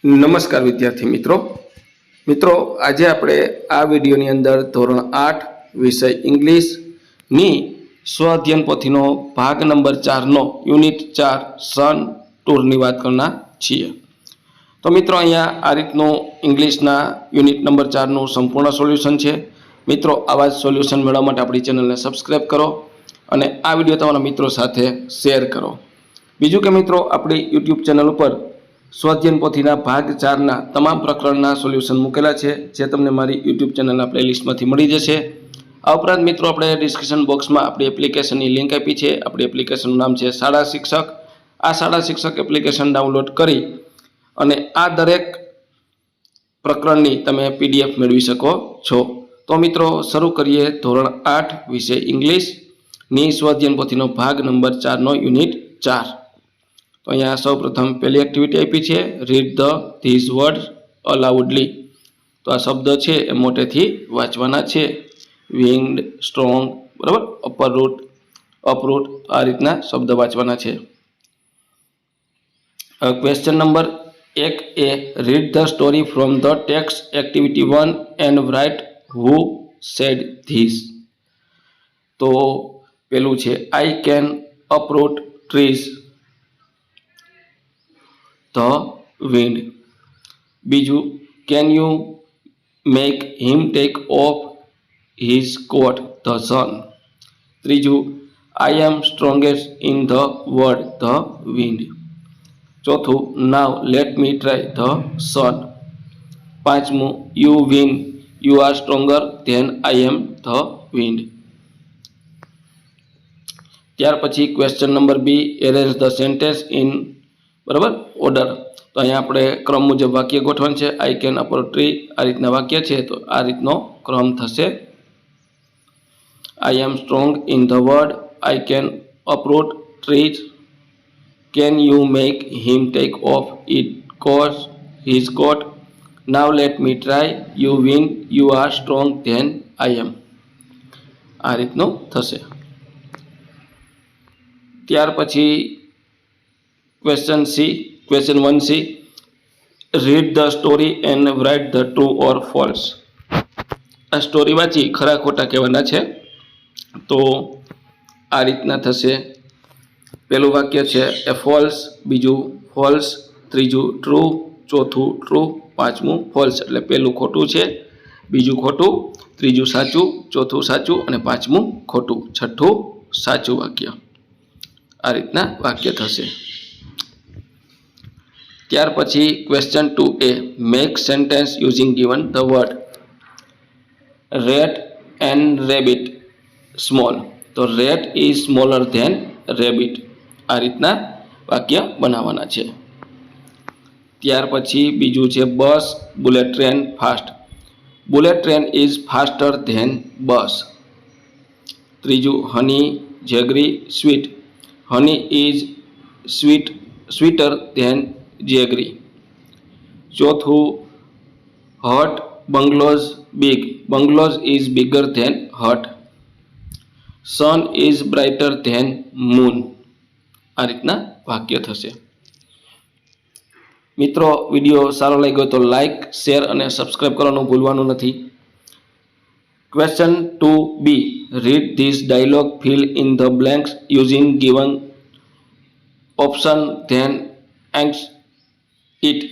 નમસ્કાર વિદ્યાર્થી મિત્રો આજે આપણે આ વિડીયોની અંદર ધોરણ 8 વિષય ઇંગ્લિશની સ્વઅધ્યયન પોથીનો ભાગ નંબર 4 નો યુનિટ 4 સન ટૂરની વાત કરવાના છીએ। તો મિત્રો અહીંયા આ રીતનું ઇંગ્લિશના યુનિટ નંબર 4 નું સંપૂર્ણ સોલ્યુશન છે। મિત્રો આવા જ સોલ્યુશન મેળવવા માટે આપણી ચેનલને સબસ્ક્રાઇબ કરો અને આ વિડીયો તમારા મિત્રો સાથે શેર કરો। બીજું કે મિત્રો આપણી યુટ્યુબ ચેનલ ઉપર સ્વાધ્યાયન પોથીના ભાગ 4ના તમામ પ્રકરણના સોલ્યુશન મૂકેલા છે, જે તમને મારી યુટ્યુબ ચેનલના પ્લેલિસ્ટમાંથી મળી જશે। આ ઉપરાંત મિત્રો આપણે ડિસ્ક્રિપ્શન બોક્સમાં આપણી એપ્લિકેશનની લિંક આપી છે। આપણી એપ્લિકેશનનું નામ છે શાળા શિક્ષક। આ શાળા શિક્ષક એપ્લિકેશન ડાઉનલોડ કરી અને આ દરેક પ્રકરણની તમે પીડીએફ મેળવી શકો છો। તો મિત્રો શરૂ કરીએ ધોરણ 8 વિષય ઇંગ્લિશની સ્વાધ્યાયન પોથીનો ભાગ નંબર 4 નો યુનિટ 4। તો અહીંયા સૌપ્રથમ પહેલી એક્ટિવિટી આપી છે, રીડ ધીઝ વર્ડ્સ અલાઉડલી। તો આ શબ્દ છે એ મોટેથી વાંચવાના છે। વિંગ્ડ, સ્ટ્રોંગ, બરાબર, અપર રૂટ, અપરૂટ, આ રીતના શબ્દ વાંચવાના છે। Question number 1 A read the story from the text activity 1 and write who said this. તો પેલું છે આઈ can uproot trees the wind। બીજું can you make him take off his coat the sun। ત્રીજું I am strongest in the world the wind। ચોથું now let me try the sun। પાંચમું you win, you are stronger than I am the wind। ત્યાર પછી question number B arrange the sentence in, બરાબર, order. તો અહીંયા આપણે ક્રમ મુજબ વાક્ય ગોઠવણ છે। આઈ કેન અપરૂટ ટ્રી આ રીતના વાક્ય છે, તો આ રીતનો ક્રમ થશે। I am strong in the world, I can uproot trees, can you make him take off his coat, now let me try, you win, you are strong than I am, આ રીતનું થશે। ત્યાર પછી question 1C read the story and write the true or false. આ story વાંચી ખરા ખોટા કહેવાના છે। તો આ રીતના થશે। પહેલું વાક્ય છે એ ફોલ્સ, બીજું ફોલ્સ, ત્રીજું ટ્રુ, ચોથું ટ્રુ, પાંચમું ફોલ્સ। એટલે પહેલું ખોટું છે, બીજું ખોટું, ત્રીજું સાચું, ચોથું સાચું અને પાંચમું ખોટું, છઠ્ઠું સાચું વાક્ય। આ રીતના વાક્ય થશે। ત્યાર પછી question 2A make sentence using given the word rat and rabbit small. તો rat is smaller than rabbit, આ રીતના વાક્ય બનાવવાના છે। ત્યાર પછી બીજું છે bus, bullet train, fast. Bullet train is faster than bus. ત્રીજું honey, jaggery, sweet. Honey is sweeter than jaggery. ચોથું hut, bungalows, big. Bungalows is bigger than hut. Sun is brighter than moon, આ રીતના વાક્ય થશે। મિત્રો video સારો લાગ્યો તો લાઈક, શેર અને સબસ્ક્રાઇબ કરવાનું ભૂલવાનું નથી। Question 2B read this dialogue, fill in the blanks using given option then end it.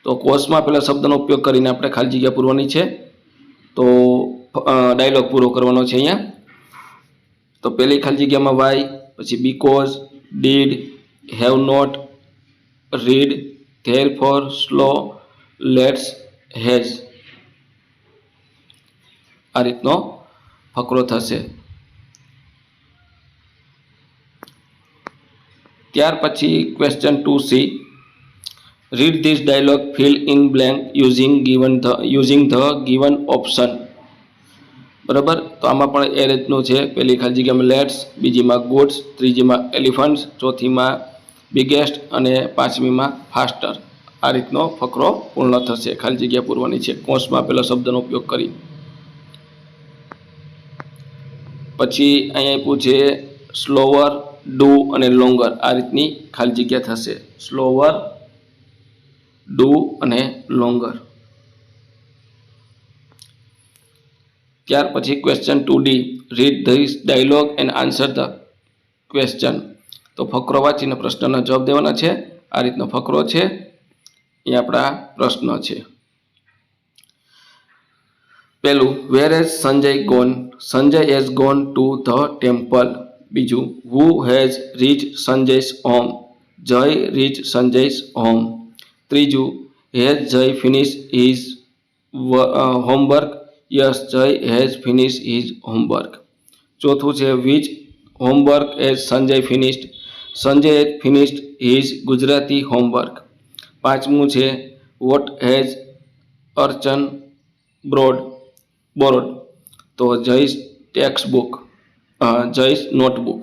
તો કોર્સમાં પેલા શબ્દનો ઉપયોગ કરીને આપણે ખાલી જગ્યા પૂરવાની છે। તો ડાયલોગ પૂરો કરવાનો છે અહીંયા। તો પહેલી ખાલી જગ્યામાં વાય, પછી because, did, have not, read, therefore, slow, let's, has, આ રીતનો ફકરો થશે। ત્યાર પછી question 2C read this dialogue, fill in blank using the given option. બરાબર, તો આમાં પણ એ રીતનું છે। પહેલી ખાલી જગ્યામાં લેટ્સ, બીજીમાં ગુડ્સ, ત્રીજીમાં એલિફન્ટ્સ, ચોથીમાં બિગેસ્ટ અને પાંચમીમાં ફાસ્ટર, આ રીતનો ફકરો પૂર્ણ થશે। ખાલી જગ્યા પૂરવાની છે કૌંસમાં પેલો શબ્દનો ઉપયોગ કરી। પછી અહીંયા આપ્યું છે સ્લોવર, ડુ અને લોંગર, આ રીતની ખાલી જગ્યા થશે। સ્લોવર, ડુ અને લોંગર. ત્યાર પછી question 2D, read this dialogue and answer the question. તો ફકરો વાંચીને પ્રશ્નના જવાબ દેવાના છે. આ રીતનો ફકરો છે, એ આપણા પ્રશ્ન છે. પહેલું, where has Sanjay gone? Sanjay has gone to the temple. બીજું, who has reach Sanjay's home? Jay reach Sanjay's home. ત્રીજું, has Jay finish his homework? Yes, Jay has finish his homework. ચોથું છે, which homework has Sanjay finished? Sanjay has finished his Gujarati homework. પાંચમું છે, what has Archan borrowed? તો Jay's textbook, Jay's notebook.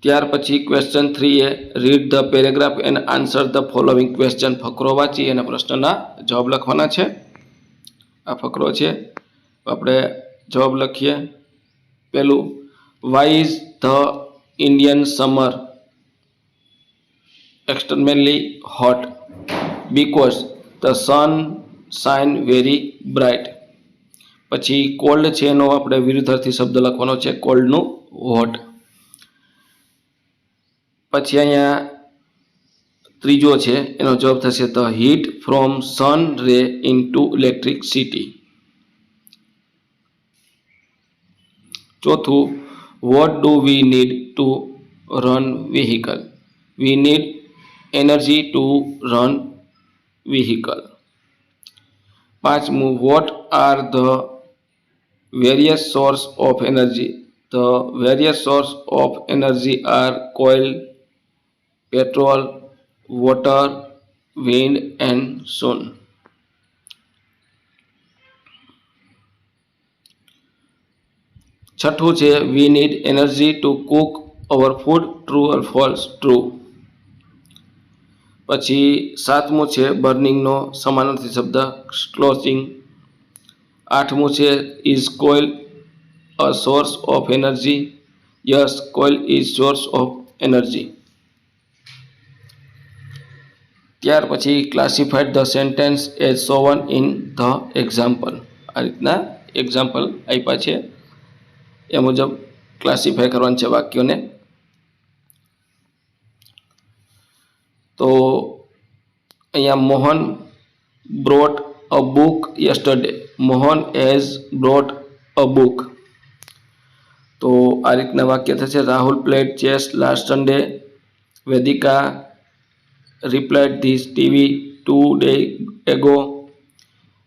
ત્યાર પછી question 3A, read the paragraph and answer the following question. ફકરો વાંચી અને પ્રશ્નના જવાબ લખવાના છે. આ ફકરો છે, આપણે જવાબ લખીએ. પહેલું, why is the Indian summer extremely hot? Because the sun shine very bright. પછી કોલ્ડ છે એનો આપણે વિરુદ્ધાર્થી શબ્દ લખવાનો છે, કોલ્ડનું હોટ. પછી અહીંયા ત્રીજો છે, એનો જવાબ થશે the heat from sun ray into electricity. ચોથું, what do we need to run vehicle? We need energy to run vehicle. પાંચમું, what are the various source of energy? The various source of energy are coil, petrol, water, wind and sun. છઠ્ઠું છે, we need energy to cook our food? True or false? True. પછી સાતમું છે, બર્નિંગનો સમાનાર્થી શબ્દ scorching. આઠમું છે, is coil a source of energy? Yes, coil is source of energy. ત્યાર પછી classified the sentence as shown in the example. આ રીતના એક્ઝામ્પલ આપ્યા છે, એ મુજબ ક્લાસિફાય કરવાનું છે વાક્યોને. તો અહીંયા Mohan brought a book yesterday. Mohan has brought a book. તો આ રીતના વાક્ય થશે. Rahul played chess last Sunday. Vedika replied this TV 2 days ago.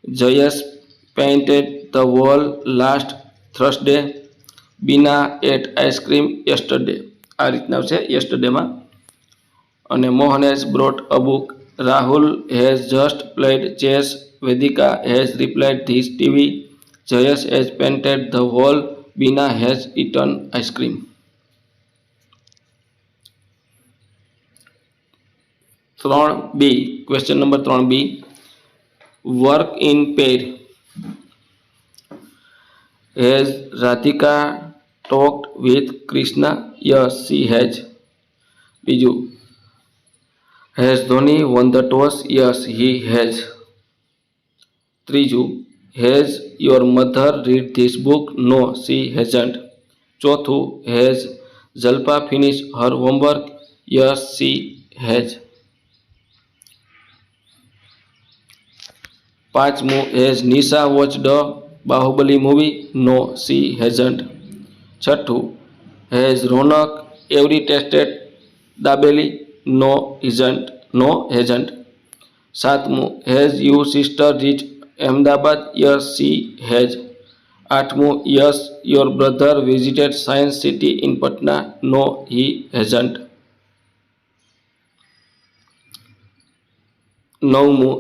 Jayesh painted the wall last Thursday. Bina ate ice cream yesterday. આ રીતના છે યસ્ટરડેમાં. અને Mohan has brought a book. Rahul has just played chess. Vedika has replied this TV. Jayesh has painted the wall. Bina has eaten ice cream. Question number 3B, work in pair. Has Radhika talked with Krishna? Yes, she has. બીજું, has Dhoni won the toss? Yes, he has. ત્રીજું, has your mother read this book? No, she hasn't. ચોથું, has Jalpa finish her homework? Yes, she has. પાંચમું, has Nisha watched Baahubali movie? No, she hasn't. છઠ્ઠું, has Ronak every tested dabeli? No hasn't. સાતમું, has you sister reach Ahmedabad? Yes, she has. આઠમું, yes your brother visited science city in Patna? No, he hasn't. નવમું,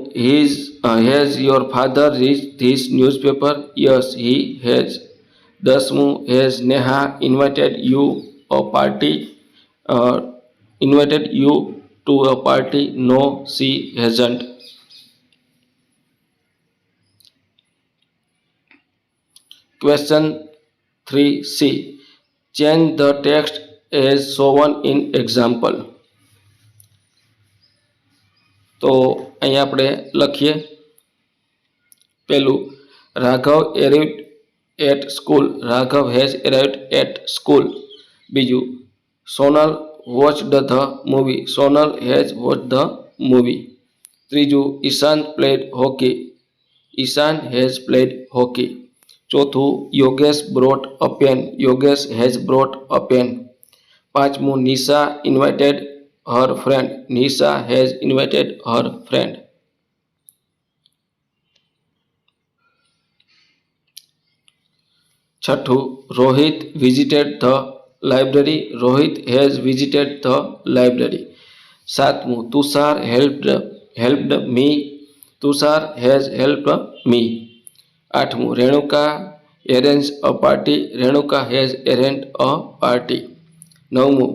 has your father read this newspaper? Yes, he has. દસમું, has Neha invited you to a party? No, she hasn't. Question 3C, change the text as shown in example. તો અહીંયા આપણે લખીએ. પહેલું, Raghav arrived at school. Raghav has arrived at school. બીજું, Sonal watched the movie. Sonal has watched the movie. ત્રીજું, Ishan played hockey. Ishan has played hockey. ચોથું, Yogesh brought a pen. Yogesh has brought a pen. પાંચમું, Nisha invited her friend. Nisha has invited her friend. છઠ્ઠું, Rohit visited the library. Rohit has visited the library. સાતમું, Tushar helped me. Tushar has helped me. આઠમું, Renuka arrange a party. Renuka has arrange a party. નવમું,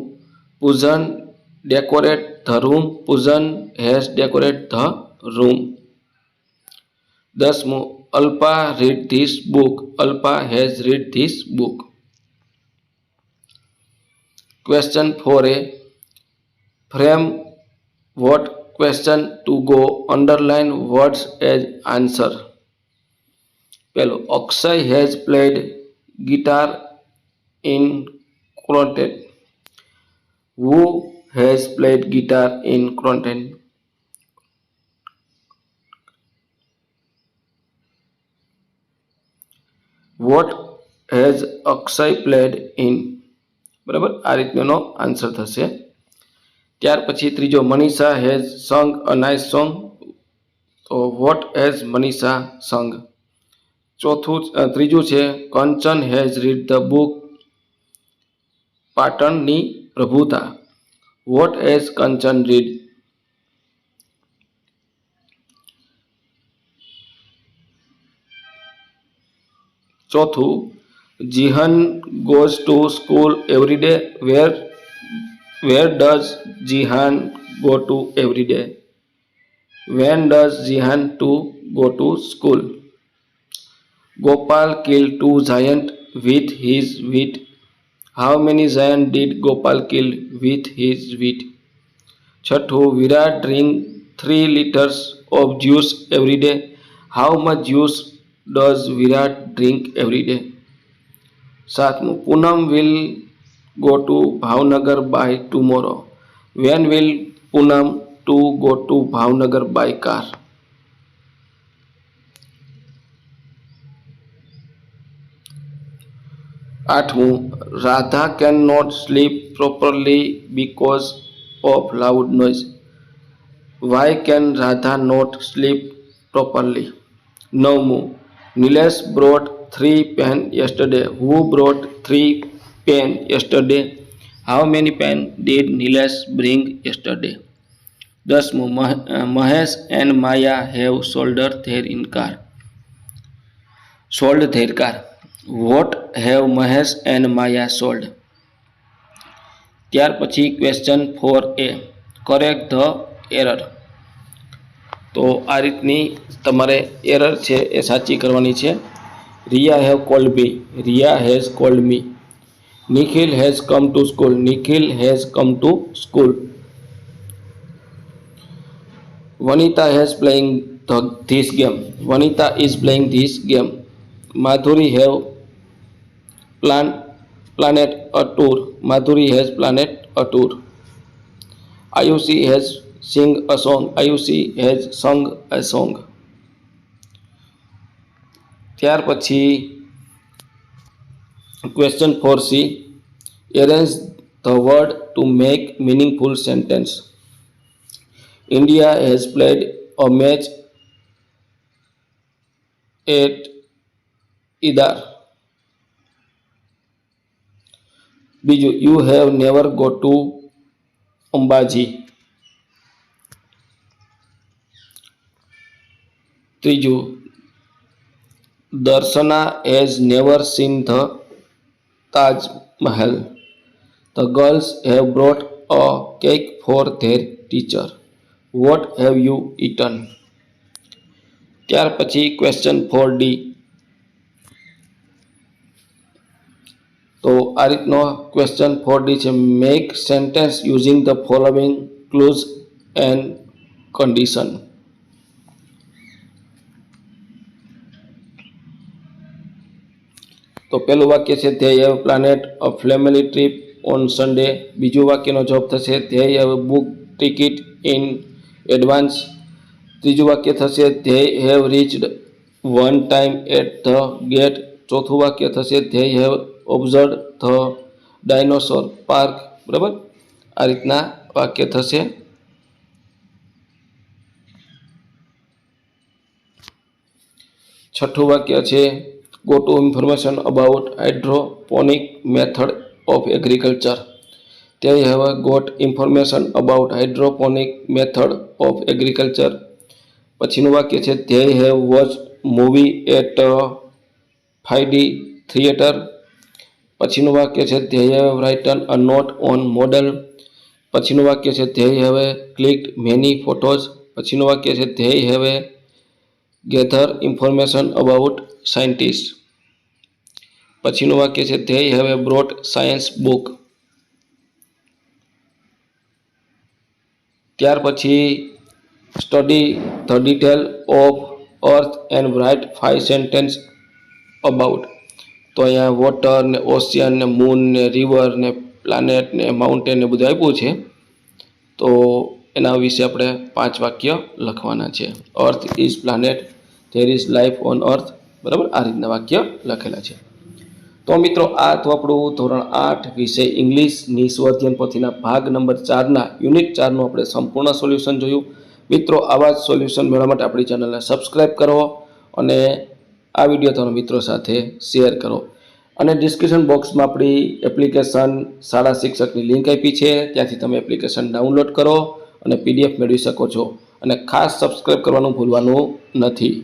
Pujan decorate the room. Pujan has decorate the room. દસમું, Alpa read this book. Alpa has read this book. Question 4a, frame what question to go. Underline words as answer. પહેલો, Akshay has played guitar in ક્વોન્ટેડ. Who has played guitar in Croton? What has Akshay played in? બરાબર, આ રીતનો answer થશે. ત્યાર પછી ત્રીજો, Manisha has sung a nice song. તો વોટ હેઝ મનીષા સંગ. ત્રીજું છે, Kanchan has read the book પાટણની પ્રભુતા. What has Kanchan read. ચોથું, Jihan goes to school every day. Where does Jihan go to every day. When does Jihan to go to school. Gopal kill 2 giant with his wit. How many giants did Gopal kill with his wit? છઠ્ઠું, વિરાટ drink 3 liters of juice every day. How much juice does Virat drink every day? સાતમું, પૂનમ will go to Bhavnagar by tomorrow. When will Poonam to go to Bhavnagar by car? આઠમું, Radha can not sleep properly because of loud noise. Why can Radha not sleep properly. નવમું, Nilesh brought 3 pen yesterday. Who brought 3 pen yesterday. How many pen did Nilesh bring yesterday. દસમું, Mahesh and Maya have solder their in car. Sold their car. What have Mahesh and Maya sold. ત્યાર પછી question 4a, correct the error. તો આ રીતની તમારે error છે એ સાચી કરવાની છે. Riya have called me. Riya has called me. Nikhil has come to school. Nikhil has come to school. Vanita has playing this game. Vanita is playing this game. Madhuri have planet a tour. Madhuri has planet a tour. Ayushi has sing a song. Ayushi has sung a song. ત્યાર પછી question 4c, arrange the word to make meaningful sentence. India has played a match at Idar. બીજું, you have never go to Ambaji. ત્રીજું, Darshana has never seen the Taj Mahal. The girls have brought a cake for their teacher. What have you eaten? ત્યાર પછી question 4d. તો આ રીતનો question 4d છે. Make sentence using the following clues and condition. તો પહેલું વાક્ય છે they have planned a family trip on Sunday. બીજું વાક્યનો જવાબ થશે they have booked ticket in advance. ત્રીજું વાક્ય થશે they have reached one time at the gate. ચોથું વાક્ય થશે they have observed the dinosaur park. બરાબર, આ રીતના વાક્ય થશે. છઠ્ઠું વાક્ય છે go to information about hydroponic method of agriculture. They have got information about hydroponic method of agriculture. પછીનું વાક્ય છે they have watched movie at 5D theater. પછીનું વાક્ય છે they have written a note on model. પછીનું વાક્ય છે they have clicked many photos. પછીનું વાક્ય છે they have gather information about scientists. પછીનું વાક્ય છે they have brought science book. ત્યાર પછી study the detail of earth and write 5 sentence about. તો અહીંયા વોટર ને ઓશિયન ને મૂન ને રિવર ને પ્લાનેટ ને માઉન્ટેન ને બધું આપ્યું છે. તો એના વિશે આપણે 5 વાક્ય લખવાના છે. Earth is planet, there is life on અર્થ. બરાબર, આ રીતના વાક્ય લખેલા છે. તો મિત્રો, આ તો આપણું ધોરણ 8 વિષય ઇંગ્લિશની સ્વઅધ્યયન પોથીના ભાગ નંબર 4ના યુનિટ 4નું આપણે સંપૂર્ણ સોલ્યુશન જોયું. મિત્રો, આવા જ સોલ્યુશન મેળવવા માટે આપણી ચેનલને સબસ્ક્રાઈબ કરો અને આ વિડીયો તમારા મિત્રો સાથે શેર કરો. અને ડિસ્ક્રિપ્શન બોક્સમાં આપણી એપ્લિકેશન શાળા શિક્ષકની લિંક આપી છે, ત્યાંથી તમે એપ્લિકેશન ડાઉનલોડ કરો અને PDF મેળવી શકો છો. અને ખાસ સબસ્ક્રાઈબ કરવાનું ભૂલવાનું નથી.